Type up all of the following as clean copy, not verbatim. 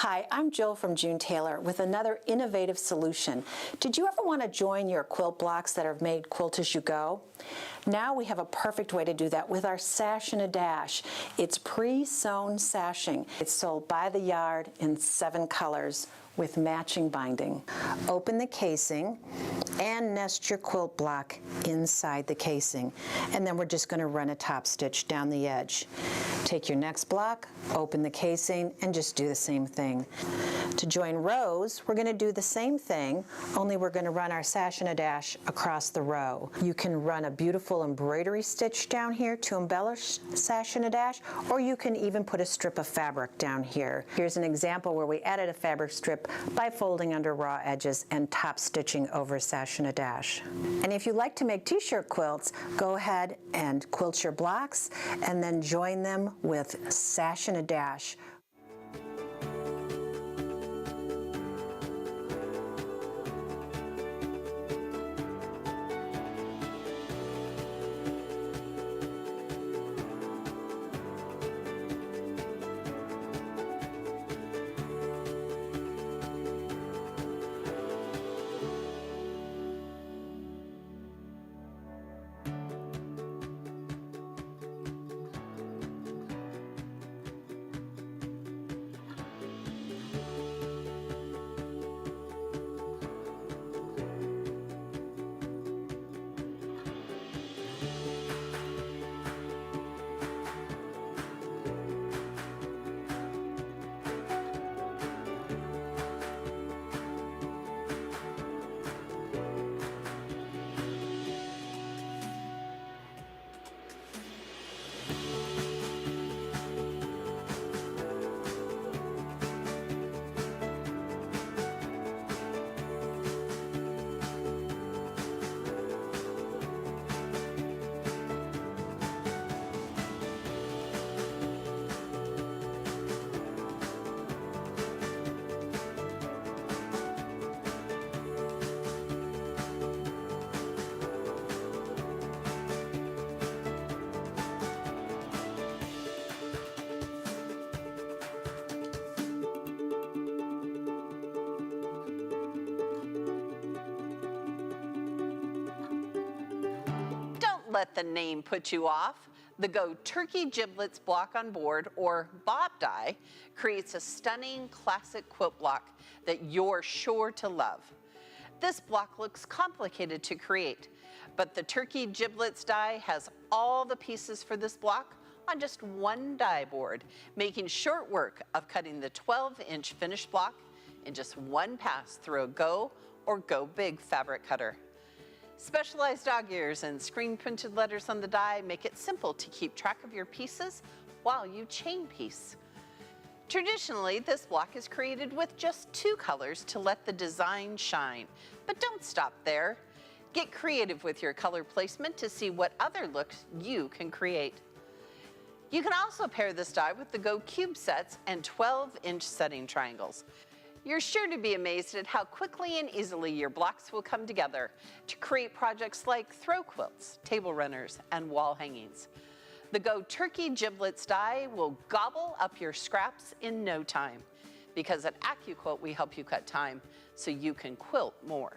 Hi, I'm Jill from June Taylor with another innovative solution. Did you ever want to join your quilt blocks that are made quilt as you go? Now we have a perfect way to do that with our Sash-a-Dash. It's pre-sewn sashing. It's sold by the yard in 7 colors with matching binding. Open the casing and nest your quilt block inside the casing. And then we're just going to run a top stitch down the edge. Take your next block, open the casing, and just do the same thing. To join rows, we're going to do the same thing, only we're going to run our Sash-a-Dash across the row. You can run a beautiful embroidery stitch down here to embellish Sash-a-Dash, or you can even put a strip of fabric down here. Here's an example where we added a fabric strip by folding under raw edges and top stitching over Sash-a-Dash. And if you like to make t-shirt quilts, go ahead and quilt your blocks and then join them with Sash-a-Dash. Let the name put you off. The Go Turkey Giblets block on board, or Bob die, creates a stunning classic quilt block that you're sure to love. This block looks complicated to create, but the Turkey Giblets die has all the pieces for this block on just one die board, making short work of cutting the 12-inch finished block in just one pass through a Go or Go Big fabric cutter. Specialized dog ears and screen-printed letters on the die make it simple to keep track of your pieces while you chain piece. Traditionally, this block is created with just 2 colors to let the design shine. But don't stop there. Get creative with your color placement to see what other looks you can create. You can also pair this die with the Go Cube sets and 12-inch setting triangles. You're sure to be amazed at how quickly and easily your blocks will come together to create projects like throw quilts, table runners, and wall hangings. The Go Turkey Giblets die will gobble up your scraps in no time, because at AccuQuilt we help you cut time so you can quilt more.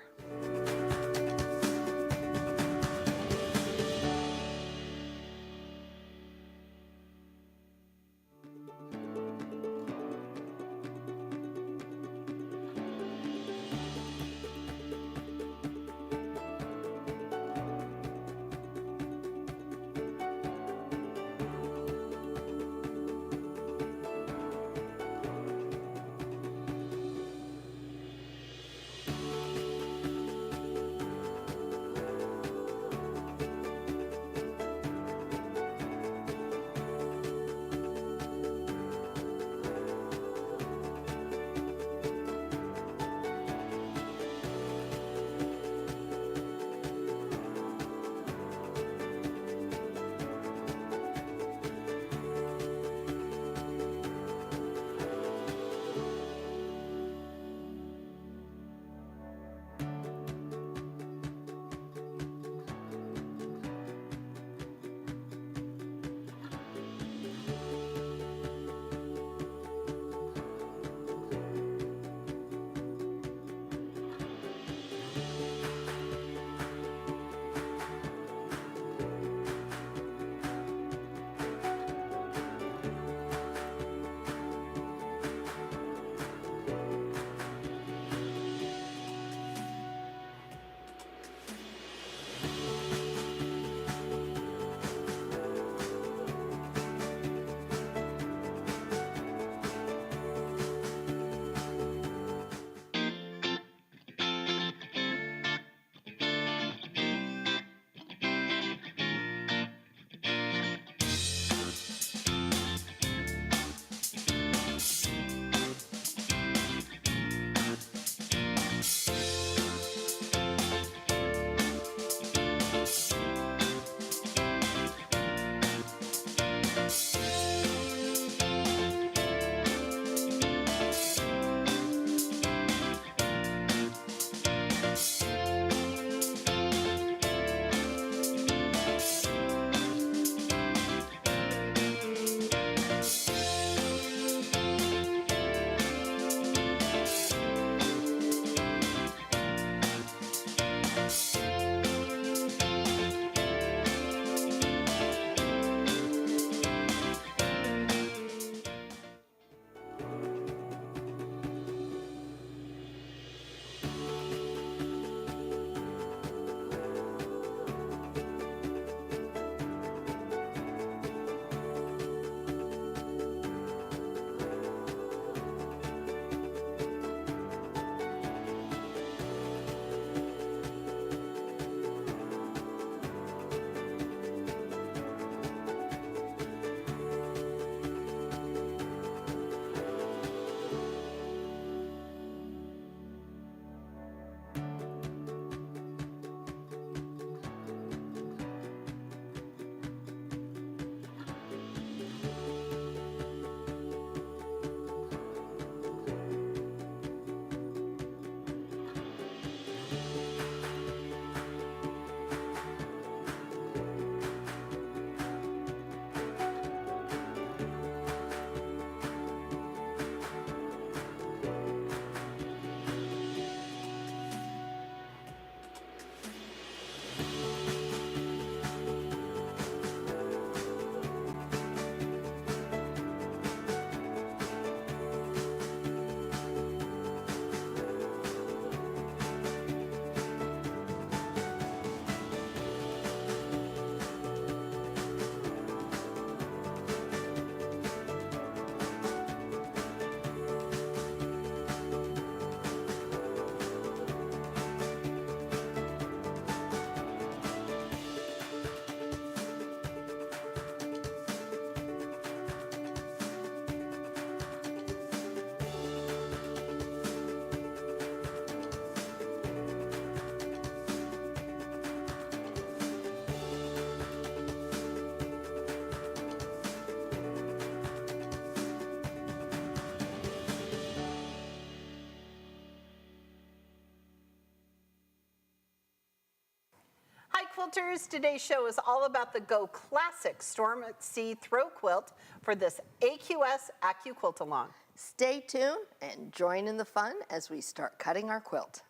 Quilters, today's show is all about the Go Classic Storm at Sea Throw Quilt for this AQS AccuQuilt-Along. Stay tuned and join in the fun as we start cutting our quilt.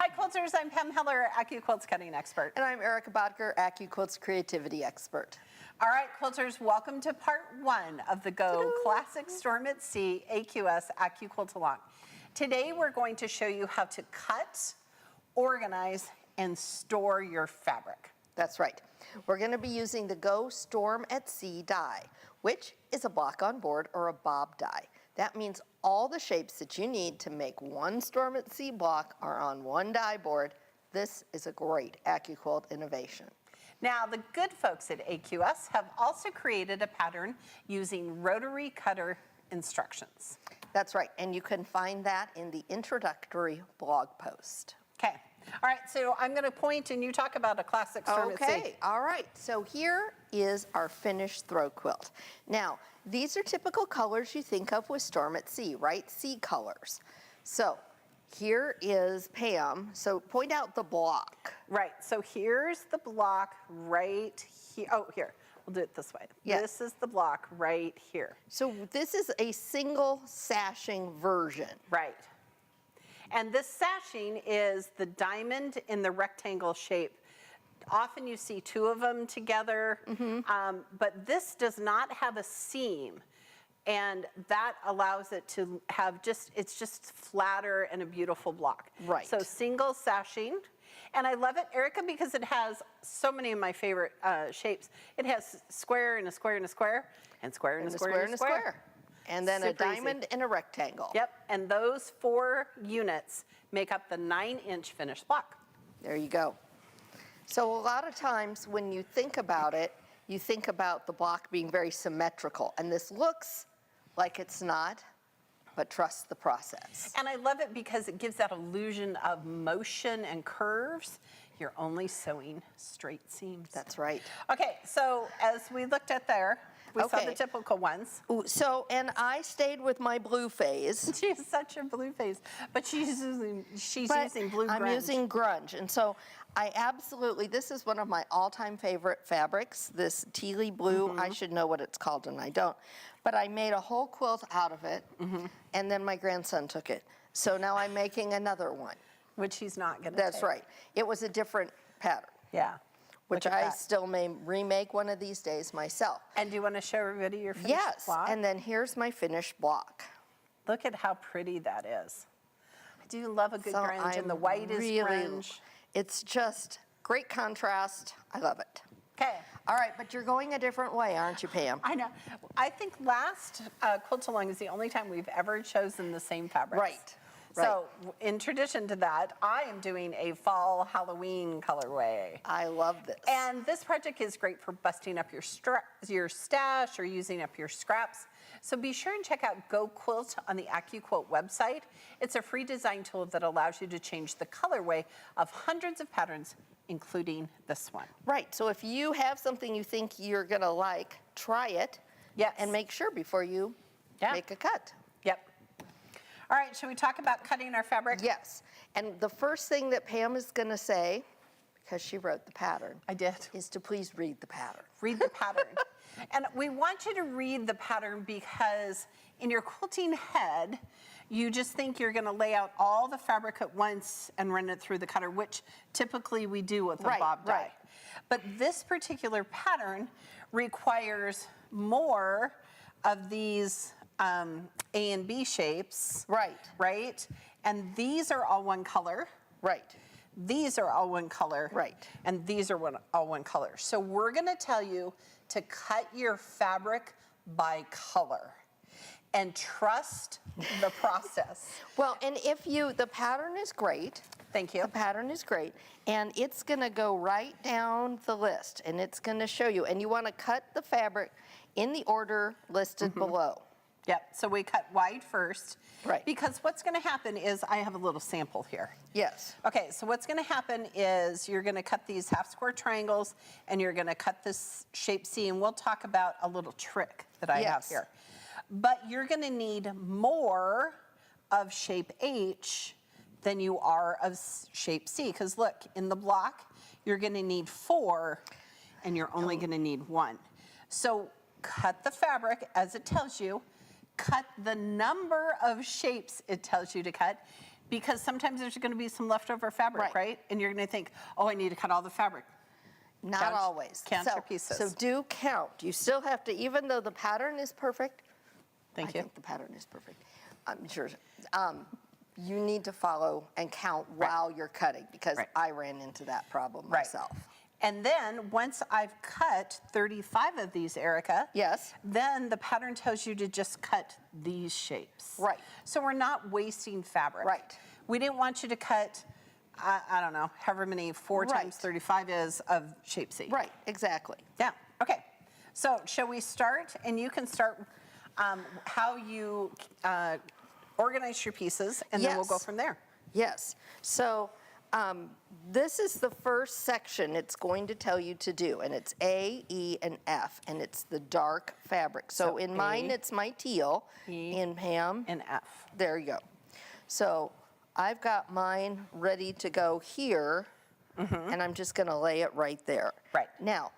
Hi Quilters, I'm Pam Heller, AccuQuilt's cutting expert. And I'm Erica Bodker, AccuQuilt's creativity expert. All right, Quilters, welcome to part one of the Go Classic Storm at Sea AQS AccuQuilt-Along. Today we're going to show you how to cut, organize, and store your fabric. That's right. We're going to be using the Go Storm at Sea die, which is a block on board or a bob die. That means all the shapes that you need to make one Storm at Sea block are on one die board. This is a great AccuQuilt innovation. Now, the good folks at AQS have also created a pattern using rotary cutter instructions. That's right, and you can find that in the introductory blog post. Okay, all right, so I'm gonna point and you talk about a classic Storm at Sea. Okay, all right, so here is our finished throw quilt. Now, these are typical colors you think of with Storm at Sea, right? Sea colors. So here is Pam, so point out the block. Right, so here's the block right here. Oh, here, we'll do it this way. Yes. This is the block right here. So this is a single sashing version. Right. And this sashing is the diamond in the rectangle shape. Often you see two of them together, but this does not have a seam. And that allows it to have it's just flatter and a beautiful block. Right. So single sashing. And I love it, Erica, because it has so many of my favorite shapes. It has square and a square and a square, and square and a square and a square. And then Super a diamond and a rectangle. Yep, and those 4 units make up the 9-inch finished block. There you go. So a lot of times when you think about it, you think about the block being very symmetrical. And this looks like it's not, but trust the process. And I love it because it gives that illusion of motion and curves. You're only sewing straight seams. That's right. Okay, so as we looked at there, we saw the Okay. typical ones. Ooh, so, and I stayed with my blue phase. She has such a blue face, but she's using blue grunge. I'm using grunge. And so I absolutely, this is one of my all-time favorite fabrics, this tealy blue. I should know what it's called and I don't. But I made a whole quilt out of it, and then my grandson took it. So now I'm making another one. Which he's not gonna That's take. right. It was a different pattern, Yeah. which Look at I that. still may remake one of these days myself. And do you want to show everybody your finished Yes, block? and then here's my finished block. Look at how pretty that is. I do love a good So grunge, and the I'm white is really, grunge. It's just great contrast. I love it. Okay. All right, but you're going a different way, aren't you, Pam? I know. I think last Quilt-Along is the only time we've ever chosen the same fabrics. Right. So in tradition to that, I am doing a fall Halloween colorway. I love this. And this project is great for busting up your stash or using up your scraps. So be sure and check out Go Quilt on the AccuQuilt website. It's a free design tool that allows you to change the colorway of hundreds of patterns, including this one. Right, so if you have something you think you're gonna like, try it. Yes. And make sure before you make a cut. Yep. All right, should we talk about cutting our fabric? Yes, and the first thing that Pam is gonna say, because she wrote the pattern, I did. is to please read the pattern. Read the pattern. And we want you to read the pattern because in your quilting head, you just think you're gonna lay out all the fabric at once and run it through the cutter, which typically we do with a bob die. Right. But this particular pattern requires more of these A and B shapes. Right. Right? And these are all one color. Right. These are all one color. Right. And these are all one color. So we're gonna tell you to cut your fabric by color and trust the process. Well, and if you, the pattern is great. Thank you. The pattern is great, and it's gonna go right down the list, and it's gonna show you, and you wanna cut the fabric in the order listed below. Yep, so we cut wide first. Right. Because what's gonna happen is, I have a little sample here. Yes. Okay, so what's gonna happen is you're gonna cut these half square triangles and you're gonna cut this shape C, and we'll talk about a little trick that I have Yes. here. But you're gonna need more of shape H than you are of shape C, because look, in the block, you're gonna need 4 and you're only gonna need 1. So cut the fabric as it tells you, cut the number of shapes it tells you to cut, because sometimes there's going to be some leftover fabric, right? And you're going to think, oh, I need to cut all the fabric. Not Count- always. count so, your pieces. So do count. You still have to, even though the pattern is perfect. Thank I you. think the pattern is perfect. I'm sure. You need to follow and count while you're cutting, because I ran into that problem myself. And then once I've cut 35 of these, Erica, Yes. then the pattern tells you to just cut these shapes. Right. So we're not wasting fabric. Right. We didn't want you to cut, I don't know, however many 4 Right. times 35 is of shape C. Right, exactly. Yeah, okay. So shall we start? And you can start how you organize your pieces, and then we'll go Yes. from there. Yes. So this is the first section it's going to tell you to do, and it's A, E, and F, and it's the dark fabric. So in mine, it's my teal. In Pam, And F. there you go. So I've got mine ready to go here, and I'm just going to lay it right there. Right. Now,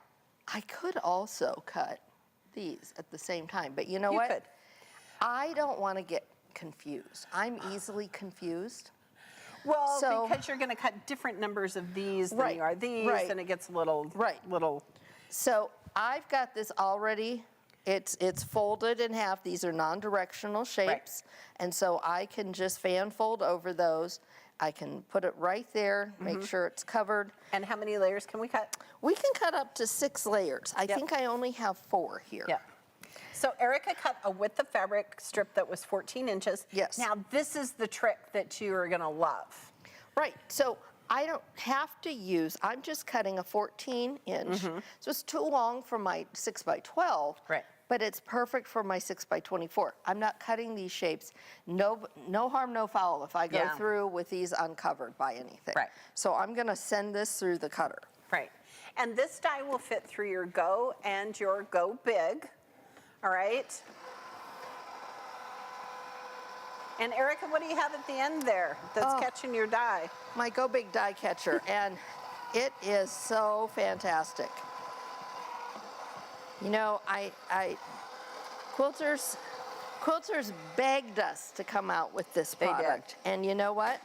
I could also cut these at the same time, but you know You what? could. I don't want to get confused. I'm easily confused. Well, So- because you're going to cut different numbers of these than Right, you are these, right. and it gets a little, Right. little. So I've got this already. It's folded in half. These are non-directional shapes. And so I can just fan fold over those. I can put it right there, make sure it's covered. And how many layers can we cut? We can cut up to 6 layers. I Yep. think I only have 4 here. Yeah. So Erica cut a width of fabric strip that was 14 inches. Yes. Now this is the trick that you are going to love. Right, so I don't have to use, I'm just cutting a 14-inch. So it's too long for my 6 by 12. Right. But it's perfect for my 6 by 24. I'm not cutting these shapes. No harm, no foul if I go Yeah. through with these uncovered by anything. Right. So I'm gonna send this through the cutter. Right. And this die will fit through your Go and your Go Big. All right. And Erica, what do you have at the end there that's catching your die? My Go Big die catcher, and it is so fantastic. You know, quilters begged us to come out with this They did. product. And you know what?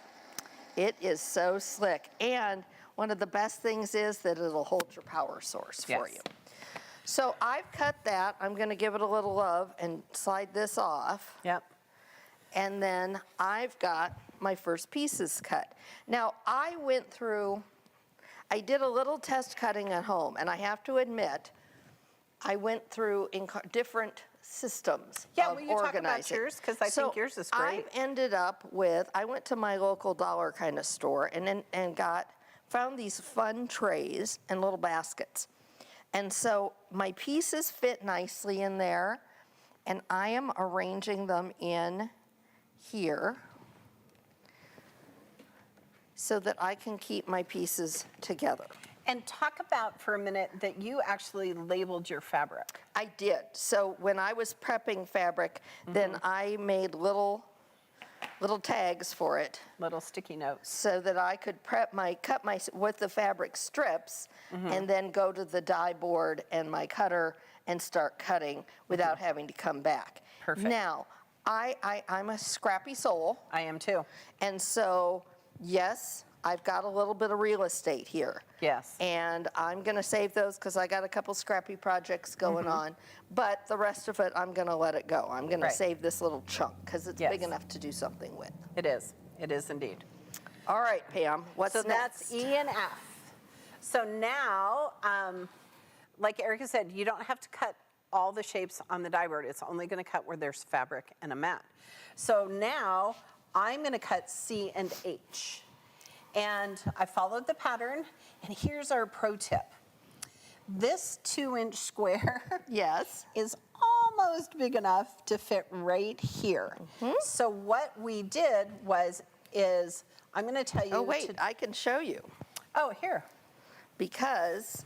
It is so slick. And one of the best things is that it'll hold your power source for Yes. you. So I've cut that. I'm gonna give it a little love and slide this off. Yep. And then I've got my first pieces cut. Now, I did a little test cutting at home, and I have to admit, I went through different systems Yeah, of will you talk about organizing. yours? 'Cause I think yours is great. I've ended up with, I went to my local dollar kind of store and found these fun trays and little baskets. And so my pieces fit nicely in there, and I am arranging them in here so that I can keep my pieces together. And talk about for a minute that you actually labeled your fabric. I did. So when I was prepping fabric, then I made little tags for it Little sticky notes. so that I could cut my with the fabric strips and then go to the die board and my cutter and start cutting without having to come back. Perfect. Now, I'm a scrappy soul, I am too. and so yes, I've got a little bit of real estate here. Yes. And I'm going to save those because I got a couple scrappy projects going on. But the rest of it, I'm going to let it go. I'm going Right. to save this little chunk because it's Yes. big enough to do something with. It is. It is indeed. All right, Pam, what's So next? that's E and F. So now, like Erica said, you don't have to cut all the shapes on the die board. It's only going to cut where there's fabric and a mat. So now I'm going to cut C and H. And I followed the pattern, and here's our pro tip. This 2-inch square Yes. is almost big enough to fit right here. So what we did is I'm going to tell you. Oh, wait, I can show you. Oh, here. Because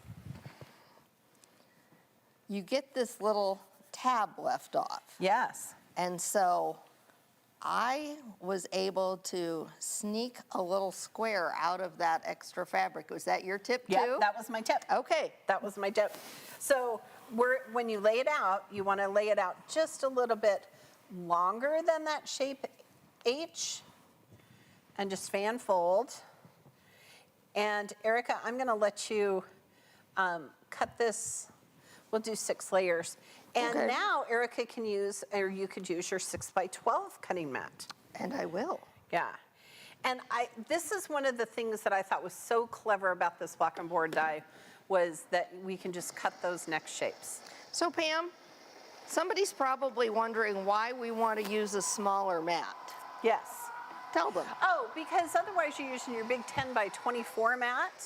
you get this little tab left off. Yes. And so I was able to sneak a little square out of that extra fabric. Was that your tip too? Yeah, that was my tip. Okay. That was my tip. So when you lay it out, you want to lay it out just a little bit longer than that shape H, and just fan fold. And Erica, I'm going to let you cut this. We'll do 6 layers. And Okay. now Erica can use, or you could use your 6x12 cutting mat. And I will. Yeah. And this is one of the things that I thought was so clever about this block and board die, was that we can just cut those next shapes. So Pam, somebody's probably wondering why we want to use a smaller mat. Yes. Tell them. Oh, because otherwise you're using your big 10x24 mat.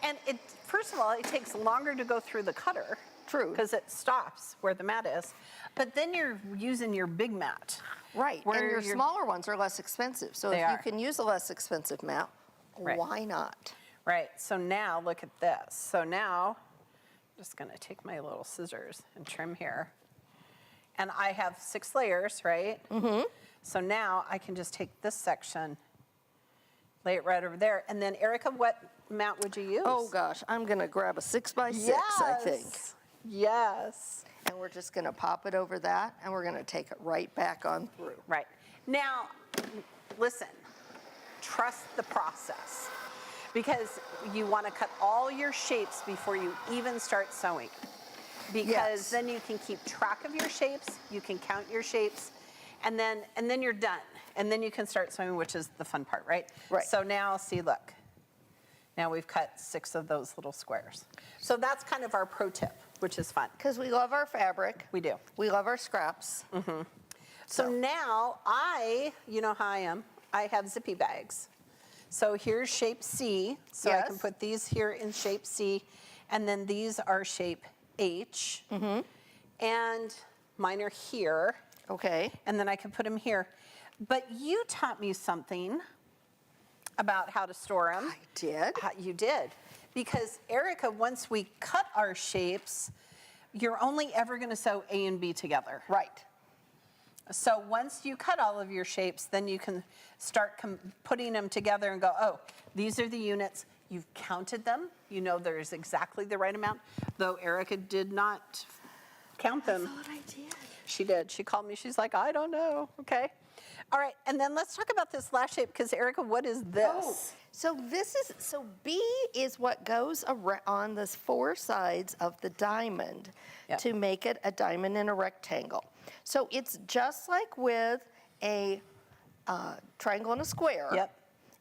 And first of all, it takes longer to go through the cutter. True. Because it stops where the mat is. But then you're using your big mat. Right, where and your you're- smaller ones are less expensive. So They if you are. can use a less expensive mat, Right. why not? Right, so now look at this. So now, I'm just gonna take my little scissors and trim here. And I have 6 layers, right? Mm-hmm. So now I can just take this section, lay it right over there. And then Erica, what mat would you use? Oh gosh, I'm gonna grab a 6x6, I think. Yes. And we're just gonna pop it over that, and we're gonna take it right back on through. Right. Now, listen, trust the process, because you want to cut all your shapes before you even start sewing. Because Yes. then you can keep track of your shapes, you can count your shapes, and then you're done. And then you can start sewing, which is the fun part, right? Right. So now, see, look. Now we've cut 6 of those little squares. So that's kind of our pro tip, which is fun. Because we love our fabric. We do. We love our scraps. So now you know how I am, I have zippy bags. So here's shape C, so I can Yes. put these here in shape C, and then these are shape H, and mine are here, Okay. and then I can put them here. But you taught me something about how to store them. I did. You did. Because Erica, once we cut our shapes, you're only ever going to sew A and B together. Right. So once you cut all of your shapes, then you can start putting them together and go, oh, these are the units. You've counted them. You know there's exactly the right amount. Though Erica did not count them. I thought I did. She did. She called me. She's like, I don't know. Okay. All right. And then let's talk about this last shape, because Erica, what is this? Oh, so B is what goes on the 4 sides of the diamond Yep. to make it a diamond in a rectangle. So it's just like with a triangle and a square. Yep.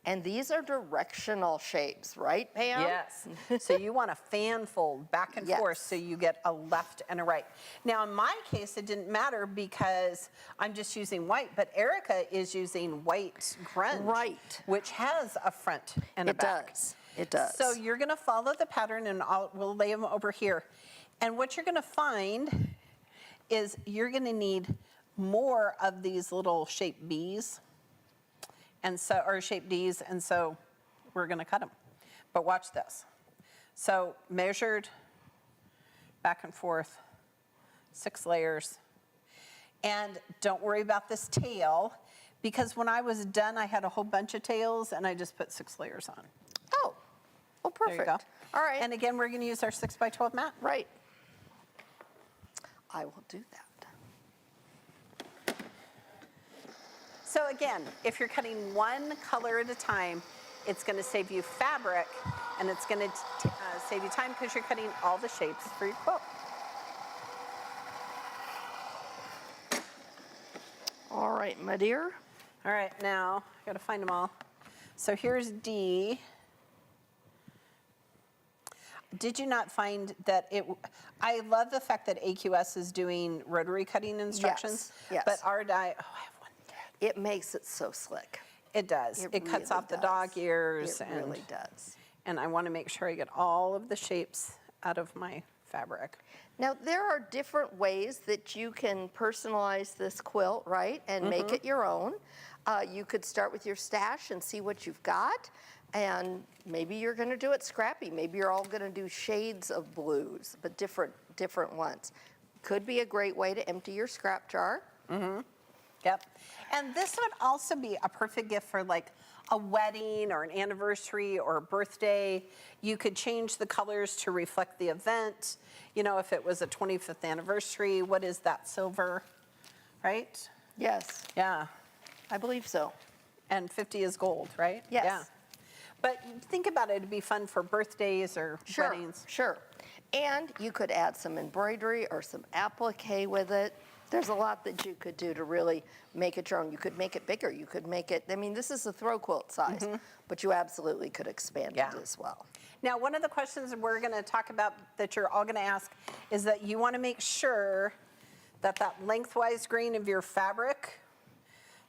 And these are directional shapes, right, Pam? Yes. So you want to fan fold back and Yes. forth so you get a left and a right. Now, in my case, it didn't matter because I'm just using white, but Erica is using white grunge. Right. Which has a front and a It back. does. It does. So you're going to follow the pattern, and we'll lay them over here. And what you're going to find is you're going to need more of these little shape Bs. And so, or shape Ds, and so we're going to cut them. But watch this. So measured, back and forth, 6 layers. And don't worry about this tail, because when I was done, I had a whole bunch of tails, and I just put 6 layers on. Oh, well, There perfect. you go. All right. And again, we're going to use our 6x12 mat. Right. I will do that. So again, if you're cutting one color at a time, it's going to save you fabric, and it's going to save you time because you're cutting all the shapes for your quilt. All right, my dear. All right, now I got to find them all. So here's D. Did you not find that I love the fact that AQS is doing rotary cutting instructions. Yes. But our die, I have one thread. It makes it so slick. It does. It cuts really off the does. dog ears. It really does. And I want to make sure I get all of the shapes out of my fabric. Now, there are different ways that you can personalize this quilt, right, and make it your own. You could start with your stash and see what you've got, and maybe you're going to do it scrappy. Maybe you're all going to do shades of blues, but different ones. Could be a great way to empty your scrap jar. Yep. And this would also be a perfect gift for like a wedding or an anniversary or a birthday. You could change the colors to reflect the event. You know, if it was a 25th anniversary, what is that, silver, right? Yes, Yeah. I believe so. And 50 is gold, right? Yes. Yeah. But think about it, it'd be fun for birthdays or weddings. Sure. And you could add some embroidery or some applique with it. There's a lot that you could do to really make it your own. You could make it bigger. You could make it, I mean, this is a throw quilt size, but you absolutely could expand it as well. Now, one of the questions we're going to talk about that you're all going to ask is that you want to make sure that that lengthwise grain of your fabric,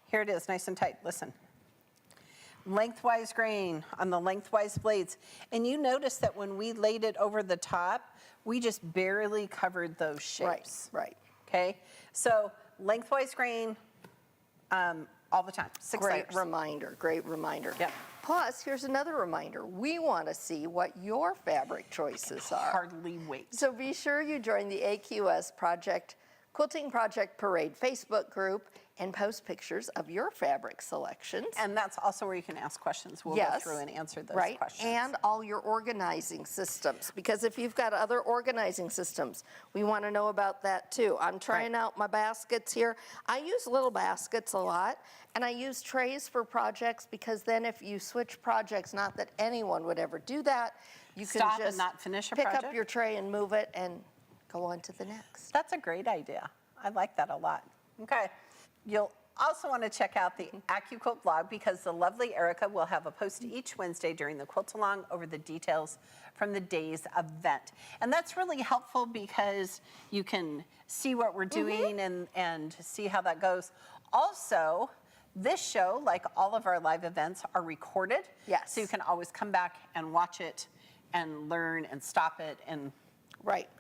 here it is, nice and tight, listen. Lengthwise grain on the lengthwise blades. And you notice that when we laid it over the top, we just barely covered those shapes. Right. Okay, so lengthwise grain all the time, 6 layers. Great reminder. Yep. Plus, here's another reminder. We want to see what your fabric choices are. Hardly wait. So be sure you join the AQS Quilting Project Parade Facebook group and post pictures of your fabric selections. And that's also where you can ask questions. We'll go through and answer those questions. And all your organizing systems, because if you've got other organizing systems, we want to know about that too. I'm trying out my baskets here. I use little baskets a lot, and I use trays for projects because then if you switch projects, not that anyone would ever do that, you can Stop just and not finish a pick project? up your tray and move it and go on to the next. That's a great idea. I like that a lot. Okay. You'll also want to check out the AccuQuilt blog because the lovely Erica will have a post each Wednesday during the Quilt-Along over the details from the day's event. And that's really helpful because you can see what we're doing and see how that goes. Also, this show, like all of our live events, are recorded. Yes. So you can always come back and watch it and learn and stop it and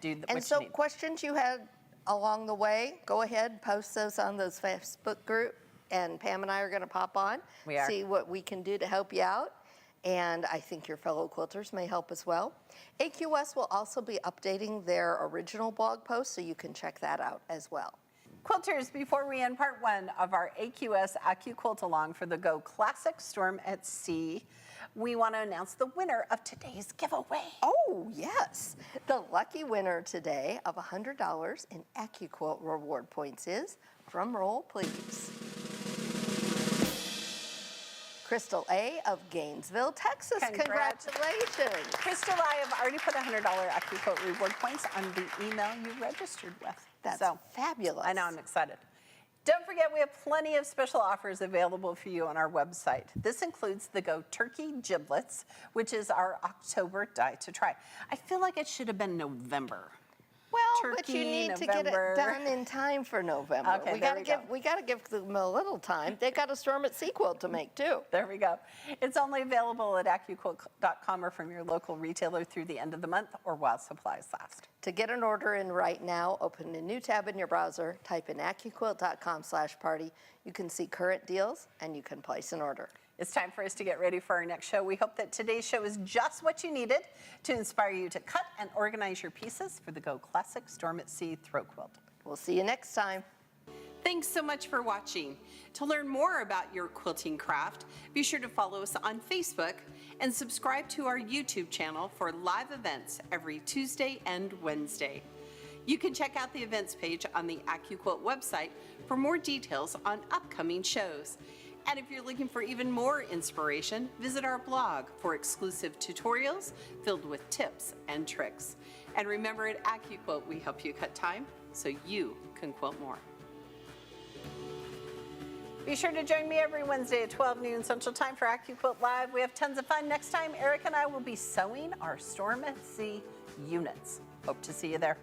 do what And so you need. questions you had along the way, go ahead, post those on those Facebook group, and Pam and I are going to pop on, We are. see what we can do to help you out, and I think your fellow quilters may help as well. AQS will also be updating their original blog post, so you can check that out as well. Quilters, before we end part 1 of our AQS AccuQuilt-Along for the Go Classic Storm at Sea, we want to announce the winner of today's giveaway. Oh, yes. The lucky winner today of $100 in AccuQuilt reward points is, drum roll please, Crystal A. of Gainesville, Texas. Congratulations. Crystal, I have already put $100 AccuQuilt reward points on the email you registered with. That's fabulous. I know, I'm excited. Don't forget, we have plenty of special offers available for you on our website. This includes the Go Turkey Giblets, which is our October die to try. I feel like it should have been November. Well, but you need to get it done in time for November. Okay, we gotta give them a little time. They got a Storm at Sea quilt to make too. There we go. It's only available at AccuQuilt.com or from your local retailer through the end of the month or while supplies last. To get an order in right now, open a new tab in your browser, type in AccuQuilt.com/party. You can see current deals and you can place an order. It's time for us to get ready for our next show. We hope that today's show is just what you needed to inspire you to cut and organize your pieces for the Go Classic Storm at Sea Throw Quilt. We'll see you next time. Thanks so much for watching. To learn more about your quilting craft, be sure to follow us on Facebook and subscribe to our YouTube channel for live events every Tuesday and Wednesday. You can check out the events page on the AccuQuilt website for more details on upcoming shows. And if you're looking for even more inspiration, visit our blog for exclusive tutorials filled with tips and tricks. And remember, at AccuQuilt, we help you cut time so you can quilt more. Be sure to join me every Wednesday at 12 noon Central Time for AccuQuilt Live. We have tons of fun. Next time, Eric and I will be sewing our Storm at Sea units. Hope to see you there.